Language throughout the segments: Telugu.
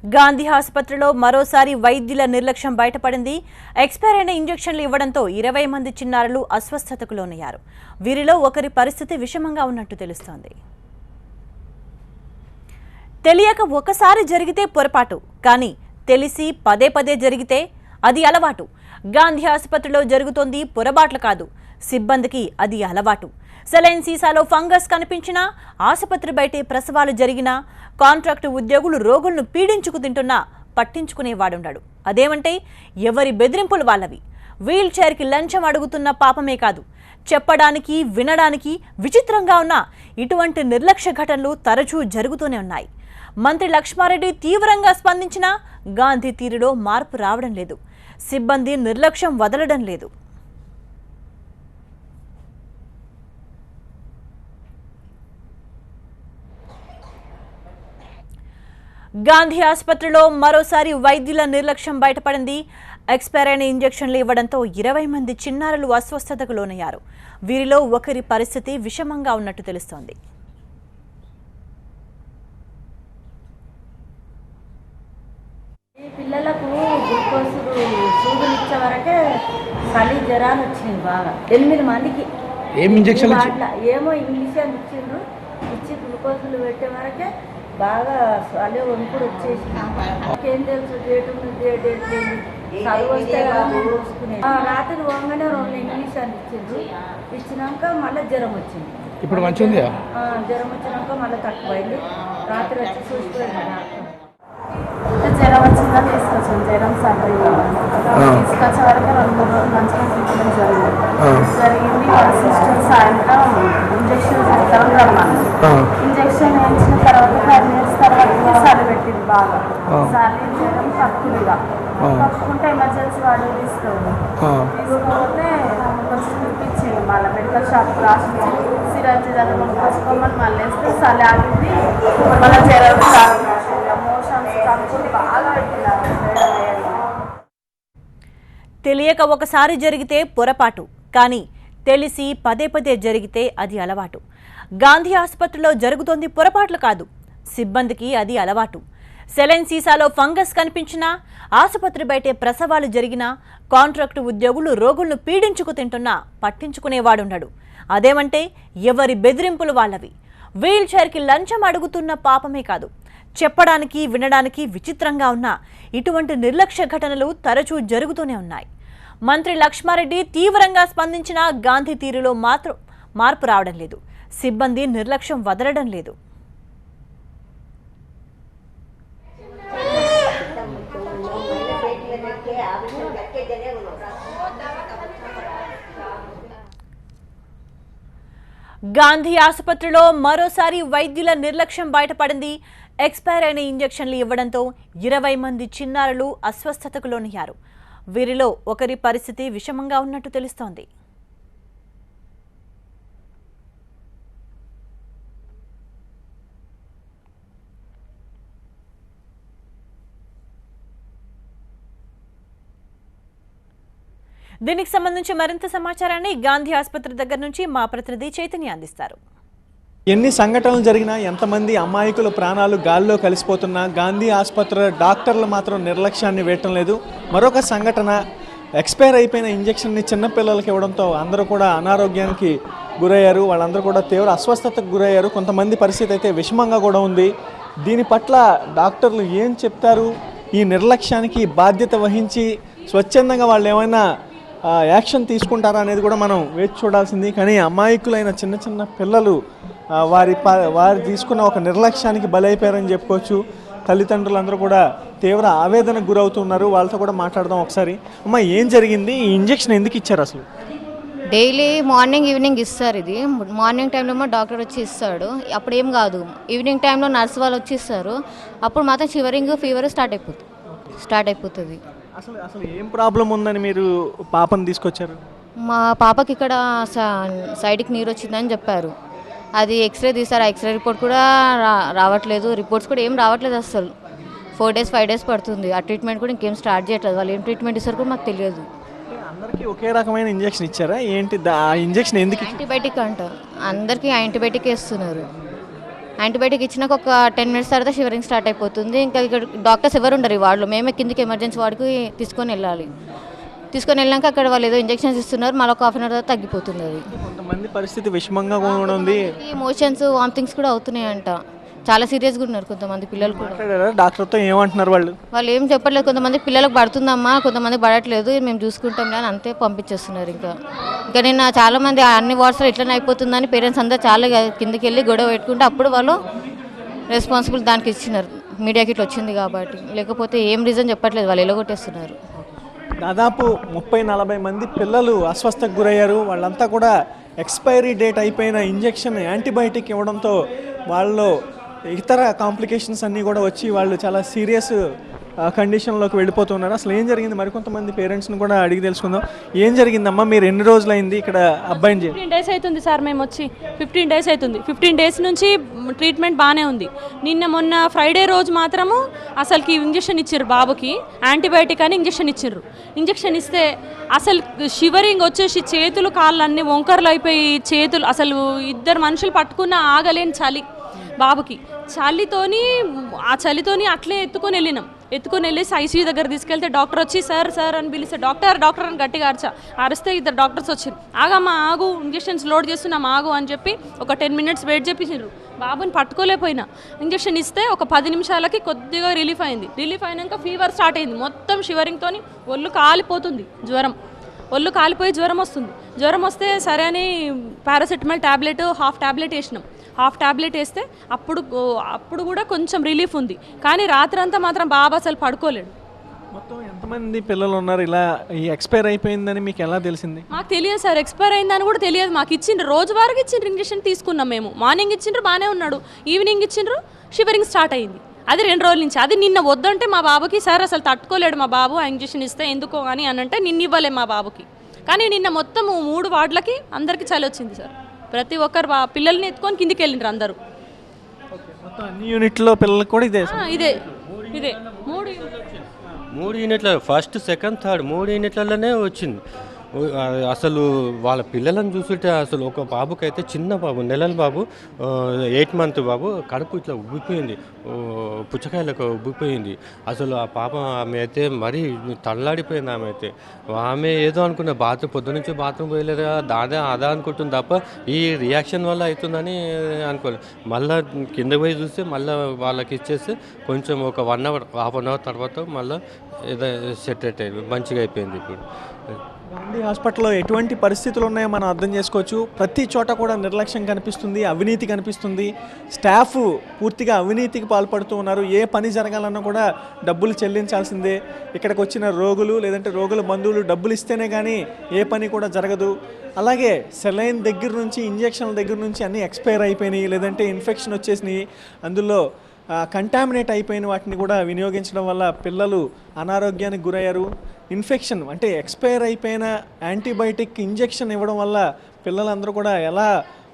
గాంధీ ఆసుపత్రిలో మరోసారి వైద్యుల నిర్లక్ష్యం బయటపడింది. ఎక్స్పైర్ అయిన ఇంజెక్షన్లు ఇవ్వడంతో 20 మంది చిన్నారులు అస్వస్థతకు లోనయ్యారు. వీరిలో ఒకరి పరిస్థితి విషమంగా ఉన్నట్టు తెలుస్తోంది. తెలియక ఒకసారి జరిగితే పొరపాటు, కానీ తెలిసి పదే పదే జరిగితే అది అలవాటు. గాంధీ ఆసుపత్రిలో జరుగుతోంది పొరపాట్లు కాదు, సిబ్బందికి అది అలవాటు. సెలైన్ సీసాలో ఫంగస్ కనిపించినా, ఆసుపత్రి బయటే ప్రసవాలు జరిగినా, కాంట్రాక్టు ఉద్యోగులు రోగులను పీడించుకు తింటున్నా పట్టించుకునేవాడుండడు. అదేమంటే ఎవరి బెదిరింపులు వాళ్ళవి. వీల్ చైర్కి లంచం అడుగుతున్న పాపమే కాదు, చెప్పడానికి వినడానికి విచిత్రంగా ఉన్న ఇటువంటి నిర్లక్ష్య ఘటనలు తరచూ జరుగుతూనే ఉన్నాయి. మంత్రి లక్ష్మారెడ్డి తీవ్రంగా స్పందించినా గాంధీ తీరులో మార్పు రావడం లేదు. సిబ్బంది నిర్లక్ష్యం వదలడం లేదు. గాంధీ ఆసుపత్రిలో మరోసారి వైద్యుల నిర్లక్ష్యం బయటపడింది. ఎక్స్పైర్ అయిన ఇంజెక్షన్లు ఇవ్వడంతో 20 మంది చిన్నారులు అస్వస్థతకు లోనయ్యారు. వీరిలో ఒకరి పరిస్థితి విషమంగా ఉన్నట్టు తెలుస్తోంది. పిల్లలకు గ్లూకోజులు సూదులు ఇచ్చే వరకే చలి జ్వరాలు వచ్చినాయి బాగా. 8 మందికి ఏం ఇంజెక్షన్ ఏమో ఇంగ్లీష్ అని ఇచ్చిండ్రు. ఇచ్చి గ్లూకోజులు పెట్టే వరకే బాగా చలి వణుకుడు వచ్చేసి ఏం తెలుసు డేట్ ఉంది, డేట్ చదువు వస్తే కదా మేము చూసుకునేది. రాత్రి వంగనే 2 ఇంగ్లీష్ అని ఇచ్చిండ్రు. ఇచ్చినాక మళ్ళీ జ్వరం వచ్చింది. ఇప్పుడు మంచిగా ఉంది. జ్వరం వచ్చినాక మళ్ళీ తక్కువైంది. రాత్రి వచ్చి చూసుకోండి. జ్వరం వచ్చిందా తీసుకొచ్చాను. జ్వరం తీసుకొచ్చే వరకు 2-3 రోజులు మంచిగా ట్రీట్మెంట్ జరిగింది. సిస్టర్ సాయంత్రం ఇంజక్షన్ చేస్తామని రమ్మని ఇంజక్షన్ వేయించిన తర్వాత 5 minutes తర్వాత చలి పెట్టింది బాగా. చలి జ్వరం తక్కువగా తప్పుకుంటే ఎమర్జెన్సీ వాడు తీసుకపోతే కొంచెం చూపించింది. మళ్ళీ మెడికల్ షాప్ రాసి సిరంజి దగ్గర కొనుక్కొచ్చుకోమని మళ్ళీ వేస్తే చలి ఆగింది. మళ్ళీ జ్వరం తెలియక ఒకసారి జరిగితే పొరపాటు, కానీ తెలిసి పదే పదే జరిగితే అది అలవాటు. గాంధీ ఆసుపత్రిలో జరుగుతోంది పొరపాట్లు కాదు, సిబ్బందికి అది అలవాటు. సెలైన్ సీసాలో ఫంగస్ కనిపించినా, ఆసుపత్రి బయటే ప్రసవాలు జరిగినా, కాంట్రాక్టు ఉద్యోగులు రోగులను పీడించుకు తింటున్నా పట్టించుకునేవాడుండడు. అదేమంటే ఎవరి బెదిరింపులు వాళ్ళవి. వీల్ చైర్కి లంచం అడుగుతున్న పాపమే కాదు, చెప్పడానికి వినడానికి విచిత్రంగా ఉన్న ఇటువంటి నిర్లక్ష్య ఘటనలు తరచూ జరుగుతూనే ఉన్నాయి. మంత్రి లక్ష్మారెడ్డి తీవ్రంగా స్పందించినా గాంధీ తీరులో మాత్రం మార్పు రావడం లేదు. సిబ్బంది నిర్లక్ష్యం వదలడం లేదు. గాంధీ ఆసుపత్రిలో మరోసారి వైద్యుల నిర్లక్ష్యం బయటపడింది. ఎక్స్పైర్ అయిన ఇంజెక్షన్లు ఇవ్వడంతో 20 మంది చిన్నారులు అస్వస్థతకు లోనయ్యారు. వీరిలో ఒకరి పరిస్థితి విషమంగా ఉన్నట్టు తెలుస్తోంది. దీనికి సంబంధించి మరింత సమాచారాన్ని గాంధీ ఆసుపత్రి దగ్గర నుంచి మా ప్రతినిధి చైతన్య అందిస్తారు. ఎన్ని సంఘటనలు జరిగినా, ఎంతమంది అమాయకుల ప్రాణాలు గాల్లో కలిసిపోతున్నా గాంధీ ఆసుపత్రి డాక్టర్లు మాత్రం నిర్లక్ష్యాన్ని వేయటం లేదు. మరొక సంఘటన, ఎక్స్పైర్ అయిపోయిన ఇంజెక్షన్ని చిన్నపిల్లలకి ఇవ్వడంతో అందరూ కూడా అనారోగ్యానికి గురయ్యారు. వాళ్ళందరూ కూడా తీవ్ర అస్వస్థతకు గురయ్యారు. కొంతమంది పరిస్థితి అయితే విషమంగా కూడా ఉంది. దీని పట్ల డాక్టర్లు ఏం చెప్తారు? ఈ నిర్లక్ష్యానికి బాధ్యత వహించి స్వచ్ఛందంగా వాళ్ళు ఏమైనా యాక్షన్ తీసుకుంటారా అనేది కూడా మనం వేచి చూడాల్సింది. కానీ అమాయకులైన చిన్న చిన్న పిల్లలు వారు తీసుకున్న ఒక నిర్లక్ష్యానికి బలైపోయారని చెప్పుకోవచ్చు. తల్లిదండ్రులందరూ కూడా తీవ్ర ఆవేదనకు గురవుతున్నారు. వాళ్ళతో కూడా మాట్లాడదాం ఒకసారి. అమ్మ, ఏం జరిగింది? ఈ ఇంజెక్షన్ ఎందుకు ఇచ్చారు అసలు? డైలీ మార్నింగ్ ఈవినింగ్ ఇస్తారు. ఇది మార్నింగ్ టైంలో ఏమో డాక్టర్ వచ్చి ఇస్తాడు. అప్పుడు ఏం కాదు. ఈవినింగ్ టైంలో నర్స్ వాళ్ళు వచ్చి ఇస్తారు. అప్పుడు మాత్రం షివరింగ్, ఫీవర్ స్టార్ట్ అయిపోతుంది. అసలు ఏం ప్రాబ్లం ఉందని మీరు పాపను తీసుకొచ్చారు? మా పాపకి ఇక్కడ సైడ్కి నీరు వచ్చిందని చెప్పారు. అది ఎక్స్రే తీస్తారు. ఆ ఎక్స్రే రిపోర్ట్ కూడా రావట్లేదు. రిపోర్ట్స్ కూడా ఏం రావట్లేదు అసలు. 4 days 5 days పడుతుంది. ఆ ట్రీట్మెంట్ కూడా ఇంకేం స్టార్ట్ చేయట్లేదు. వాళ్ళు ఏం ట్రీట్మెంట్ ఇస్తారు కూడా మాకు తెలియదు. అందరికీ ఒకే రకమైన ఇంజెక్షన్ ఇచ్చారా ఏంటి? ఆ ఇంజెక్షన్ ఎందుకు? యాంటీబయాటిక్ అంట. అందరికీ యాంటీబయాటిక్ వేస్తున్నారు. యాంటీబయాటిక్ ఇచ్చినాక ఒక 10 మినిట్స్ తర్వాత షివరింగ్ స్టార్ట్ అయిపోతుంది. ఇంకా ఇక్కడ డాక్టర్స్ ఎవరు ఉండరు ఈ వార్డులో, మేమే కిందికి ఎమర్జెన్సీ వార్డుకి తీసుకొని వెళ్ళాలి. తీసుకొని వెళ్ళాక అక్కడ వాళ్ళు ఏదో ఇంజెక్షన్స్ ఇస్తున్నారు, మళ్ళీ ఒక హాఫ్ అన్ అవర్ తర్వాత తగ్గిపోతుంది. అది కొంతమంది పరిస్థితి విషమంగా కూడా ఉంది. ఈ మోషన్స్ వామిటింగ్స్ కూడా అవుతున్నాయంట, చాలా సీరియస్గా ఉన్నారు కొంతమంది పిల్లలు కూడా. డాక్టర్తో ఏమంటున్నారు వాళ్ళు ఏం చెప్పట్లేదు, కొంతమంది పిల్లలకు పడుతుందమ్మా, కొంతమంది పడట్లేదు, మేము చూసుకుంటాం అని అంతే పంపించేస్తున్నారు. ఇంకా నిన్న చాలామంది అన్ని వార్డ్స్లో ఇట్లనే అయిపోతుందని పేరెంట్స్ అందరూ చాలా కిందకి వెళ్ళి గొడవ పెట్టుకుంటే అప్పుడు వాళ్ళు రెస్పాన్సిబుల్ దానికి ఇచ్చినారు, మీడియాకి ఇట్లా వచ్చింది కాబట్టి. లేకపోతే ఏం రీజన్ చెప్పట్లేదు, వాళ్ళు ఎలగొట్టేస్తున్నారు. దాదాపు 30-40 మంది పిల్లలు అస్వస్థకు గురయ్యారు. వాళ్ళంతా కూడా ఎక్స్పైరీ డేట్ అయిపోయిన ఇంజెక్షన్ యాంటీబయాటిక్ ఇవ్వడంతో వాళ్ళు ఇతర కాంప్లికేషన్స్ అన్నీ కూడా వచ్చి వాళ్ళు చాలా సీరియస్ కండిషన్లోకి వెళ్ళిపోతున్నారు. అసలు ఏం జరిగింది మరికొంతమంది పేరెంట్స్ని కూడా అడిగి తెలుసుకుందాం. ఏం జరిగిందమ్మా, మీరు ఎన్ని రోజులైంది ఇక్కడ అబ్బాయిని 15 డేస్ అవుతుంది సార్, మేము వచ్చి 15 డేస్ అవుతుంది. 15 డేస్ నుంచి ట్రీట్మెంట్ బాగానే ఉంది. మొన్న ఫ్రైడే రోజు మాత్రము అసలుకి ఇంజెక్షన్ ఇచ్చారు బాబుకి, యాంటీబయాటిక్ అని ఇంజెక్షన్ ఇచ్చారు. ఇంజెక్షన్ ఇస్తే అసలు షివరింగ్ వచ్చేసి చేతులు కాళ్ళు అన్నీ వంకరలు అయిపోయి, చేతులు అసలు ఇద్దరు మనుషులు పట్టుకున్న ఆగలేని చలి బాబుకి. చలితోని అట్లే ఎత్తుకొని వెళ్ళేసి ఐసీయూ దగ్గర తీసుకెళ్తే డాక్టర్ వచ్చి సార్ సార్ అని పిలిస్తే డాక్టర్ అని గట్టిగా అరిస్తే ఇద్దరు డాక్టర్స్ వచ్చారు. ఆగమ్మా ఆగు, ఇంజెక్షన్స్ లోడ్ చేస్తున్నాం ఆగు అని చెప్పి ఒక 10 మినిట్స్ వెయిట్ చేపించారు. బాబుని పట్టుకోలేకపోయినా ఇంజెక్షన్ ఇస్తే ఒక 10 నిమిషాలకి కొద్దిగా రిలీఫ్ అయింది. రిలీఫ్ అయినాక ఫీవర్ స్టార్ట్ అయింది, మొత్తం షివరింగ్తోని ఒళ్ళు కాలిపోతుంది, ఒళ్ళు కాలిపోయి జ్వరం వస్తుంది. జ్వరం వస్తే సరే అని పారాసెటమాల్ ట్యాబ్లెట్ హాఫ్ ట్యాబ్లెట్ వేసినాం. హాఫ్ ట్యాబ్లెట్ వేస్తే అప్పుడు కూడా కొంచెం రిలీఫ్ ఉంది, కానీ రాత్రంతా మాత్రం బాబు అసలు పడుకోలేడు. మొత్తం ఎంతమంది పిల్లలు ఉన్నారు? ఇలా ఈ ఎక్స్పైర్ అయిపోయిందని మీకు ఎలా తెలిసింది? మాకు తెలియదు సార్, ఎక్స్పైర్ అయిందని కూడా తెలియదు మాకు. ఇచ్చిండ్రు రోజువారీకి ఇచ్చిండ్రు, ఇంజెక్షన్ తీసుకున్నాం మేము. మార్నింగ్ ఇచ్చిండ్రు బాగానే ఉన్నాడు, ఈవినింగ్ ఇచ్చిండ్రు షివరింగ్ స్టార్ట్ అయింది. అది 2 రోజుల నుంచి. అది నిన్న వద్దంటే మా బాబుకి సార్ అసలు తట్టుకోలేడు మా బాబు ఆ ఇంజెక్షన్ ఇస్తే ఎందుకో అని అంటే నిన్న ఇవ్వలే మా బాబుకి. కానీ నిన్న మొత్తం 3 వార్డులకి అందరికీ చలి వచ్చింది సార్. ప్రతి ఒక్కరు పిల్లల్ని ఎత్తుకొని కిందికి వెళ్ళిండ్రు అందరూ. మొత్తం అన్ని యూనిట్లో పిల్లలకు కూడా ఇదే 3 యూనిట్ల ఫస్ట్ సెకండ్ థర్డ్ 3 యూనిట్లలోనే వచ్చింది. అసలు వాళ్ళ పిల్లలను చూస్తుంటే అసలు ఒక బాబుకి అయితే చిన్న బాబు, నెలల బాబు, 8 మంత్ బాబు కడుపు ఇట్లా ఉబ్బిపోయింది, పుచ్చకాయలకు ఉబ్బిపోయింది. అసలు ఆ పాప ఆమె అయితే మరీ తల్లాడిపోయింది. ఆమె ఏదో అనుకున్న బాత్రూమ్ పొద్దునుంచి బాత్రూమ్ పోయలేదు అదా అనుకుంటుంది తప్ప ఈ రియాక్షన్ వల్ల అవుతుందని అనుకోలేదు. మళ్ళీ కింద పోయి చూస్తే మళ్ళీ వాళ్ళకి ఇచ్చేస్తే కొంచెం ఒక 1 అవర్ హాఫ్ అన్ అవర్ తర్వాత మళ్ళీ ఏదో సెట్ అయ్యింది, మంచిగా అయిపోయింది. ఇప్పుడు గాంధీ హాస్పిటల్లో ఎటువంటి పరిస్థితులు ఉన్నాయో మనం అర్థం చేసుకోవచ్చు. ప్రతి చోట కూడా నిర్లక్ష్యం కనిపిస్తుంది, అవినీతి కనిపిస్తుంది. స్టాఫ్ పూర్తిగా అవినీతికి పాల్పడుతూ ఉన్నారు. ఏ పని జరగాలన్నా కూడా డబ్బులు చెల్లించాల్సిందే. ఇక్కడికి వచ్చిన రోగులు లేదంటే రోగుల బంధువులు డబ్బులు ఇస్తేనే కానీ ఏ పని కూడా జరగదు. అలాగే సెలైన్ దగ్గర నుంచి ఇంజక్షన్ల దగ్గర నుంచి అన్నీ ఎక్స్పైర్ అయిపోయినాయి, లేదంటే ఇన్ఫెక్షన్ వచ్చేసినాయి. అందులో కంటామినేట్ అయిపోయిన వాటిని కూడా వినియోగించడం వల్ల పిల్లలు అనారోగ్యానికి గురయ్యారు. ఇన్ఫెక్షన్ అంటే ఎక్స్పైర్ అయిపోయిన యాంటీబయాటిక్ ఇంజెక్షన్ ఇవ్వడం వల్ల పిల్లలందరూ కూడా ఎలా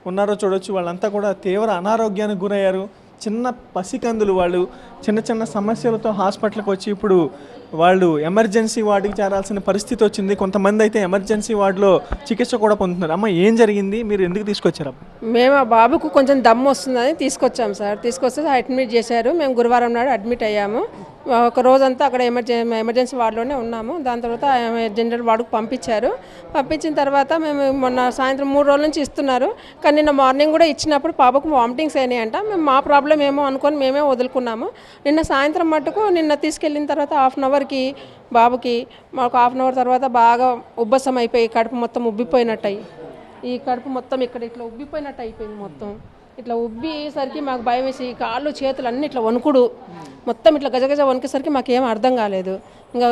ఉన్నారో చూడొచ్చు. వాళ్ళంతా కూడా తీవ్ర అనారోగ్యానికి గురయ్యారు. చిన్న పసికందులు వాళ్ళు చిన్న చిన్న సమస్యలతో హాస్పిటల్కి వచ్చి ఇప్పుడు వాళ్ళు ఎమర్జెన్సీ వార్డుకి చేరాల్సిన పరిస్థితి వచ్చింది. కొంతమంది అయితే ఎమర్జెన్సీ వార్డులో చికిత్స కూడా పొందుతున్నారు. అమ్మ ఏం జరిగింది, మీరు ఎందుకు తీసుకొచ్చారు? మేము ఆ బాబుకు కొంచెం దమ్ము వస్తుందని తీసుకొచ్చాము సార్. తీసుకొస్తే అడ్మిట్ చేశారు. మేము గురువారం నాడు అడ్మిట్ అయ్యాము. ఒక రోజంతా అక్కడ ఎమర్జెన్సీ వార్డులోనే ఉన్నాము. దాని తర్వాత జనరల్ వార్డుకు పంపించారు. పంపించిన తర్వాత మేము మొన్న సాయంత్రం 3 రోజుల నుంచి ఇస్తున్నారు. కానీ నిన్న మార్నింగ్ కూడా ఇచ్చినప్పుడు పాపకు వామిటింగ్స్ అయినాయంట. మేము మా ప్రాబ్లం ఏమో అనుకొని మేమే వదులుకున్నాము. నిన్న సాయంత్రం మట్టుకు నిన్న తీసుకెళ్ళిన తర్వాత హాఫ్ అన్ అవర్కి బాబుకి మాకు హాఫ్ అన్ అవర్ తర్వాత బాగా ఉబ్బసం అయిపోయి కడుపు మొత్తం ఉబ్బిపోయినట్టు అయ్యి, ఈ కడుపు మొత్తం ఇక్కడ ఇట్లా ఉబ్బిపోయినట్టు అయిపోయింది. మొత్తం ఇట్లా ఉబ్బేసరికి మాకు భయం వేసి కాళ్ళు చేతులు అన్నీ ఇట్లా వణుకుడు మొత్తం ఇట్లా గజగజ వణికేసరికి మాకేం అర్థం కాలేదు. ఇంకా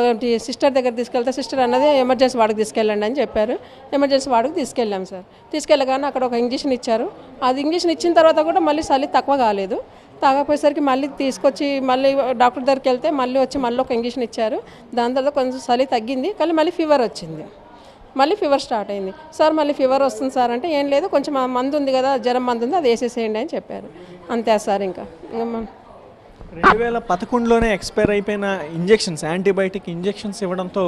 సిస్టర్ దగ్గర తీసుకెళ్తే సిస్టర్ అన్నది ఎమర్జెన్సీ వార్డుకి తీసుకెళ్ళండి అని చెప్పారు. ఎమర్జెన్సీ వార్డుకి తీసుకెళ్ళాం సార్. తీసుకెళ్ళగానే అక్కడ ఒక ఇంజెక్షన్ ఇచ్చారు. అది ఇంజెక్షన్ ఇచ్చిన తర్వాత కూడా మళ్ళీ చలి తక్కువ కాలేదు. తాగపోయేసరికి మళ్ళీ తీసుకొచ్చి మళ్ళీ డాక్టర్ దగ్గరికి వెళ్తే మళ్ళీ వచ్చి మళ్ళీ ఒక ఇంజెక్షన్ ఇచ్చారు. దాని తర్వాత కొంచెం చలి తగ్గింది, కానీ మళ్ళీ ఫీవర్ వచ్చింది. మళ్ళీ ఫీవర్ స్టార్ట్ అయింది. సార్ మళ్ళీ ఫీవర్ వస్తుంది సార్ అంటే ఏం లేదు, కొంచెం మందు ఉంది కదా, జ్వరం మందు ఉంది, అది వేసేసేయండి అని చెప్పారు. అంతే సార్. ఇంకా 2011లోనే ఎక్స్పైర్ అయిపోయిన ఇంజెక్షన్స్, యాంటీబయాటిక్ ఇంజెక్షన్స్ ఇవ్వడంతో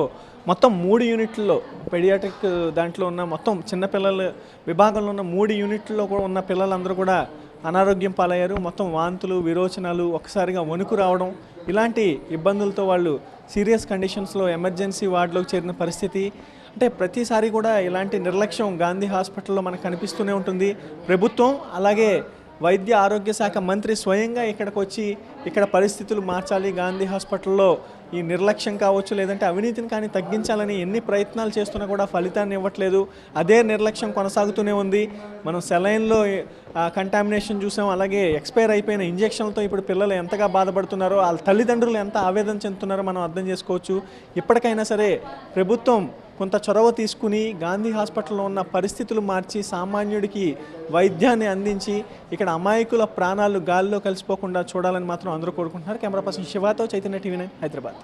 మొత్తం 3 యూనిట్లలో పెడియాట్రిక్ దాంట్లో ఉన్న మొత్తం చిన్నపిల్లల విభాగంలో ఉన్న 3 యూనిట్లలో కూడా ఉన్న పిల్లలందరూ కూడా అనారోగ్యం పాలయ్యారు. మొత్తం వాంతులు, విరోచనాలు, ఒక్కసారిగా వణుకు రావడం, ఇలాంటి ఇబ్బందులతో వాళ్ళు సీరియస్ కండిషన్స్లో ఎమర్జెన్సీ వార్డులోకి చేరిన పరిస్థితి. అంటే ప్రతిసారి కూడా ఇలాంటి నిర్లక్ష్యం గాంధీ హాస్పిటల్లో మనకు కనిపిస్తూనే ఉంటుంది. ప్రభుత్వం అలాగే వైద్య ఆరోగ్య శాఖ మంత్రి స్వయంగా ఇక్కడికి వచ్చి ఇక్కడ పరిస్థితులు మార్చాలి, గాంధీ హాస్పిటల్లో ఈ నిర్లక్ష్యం కావచ్చు లేదంటే అవినీతిని కానీ తగ్గించాలని ఎన్ని ప్రయత్నాలు చేస్తున్నా కూడా ఫలితాన్ని ఇవ్వట్లేదు. అదే నిర్లక్ష్యం కొనసాగుతూనే ఉంది. మనం సెలైన్లో కంటామినేషన్ చూసాం, అలాగే ఎక్స్పైర్ అయిపోయిన ఇంజెక్షన్లతో ఇప్పుడు పిల్లలు ఎంతగా బాధపడుతున్నారో, వాళ్ళ తల్లిదండ్రులు ఎంత ఆవేదన చెందుతున్నారో మనం అర్థం చేసుకోవచ్చు. ఇప్పటికైనా సరే ప్రభుత్వం కొంత చొరవ తీసుకుని గాంధీ హాస్పిటల్లో ఉన్న పరిస్థితులు మార్చి సామాన్యుడికి వైద్యాన్ని అందించి ఇక్కడ అమాయకుల ప్రాణాలు గాల్లో కలిసిపోకుండా చూడాలని మాత్రం అందరూ కోరుకుంటున్నారు. కెమెరా పర్సన్ శివాతో, చైతన్య టీవీ 9 హైదరాబాద్.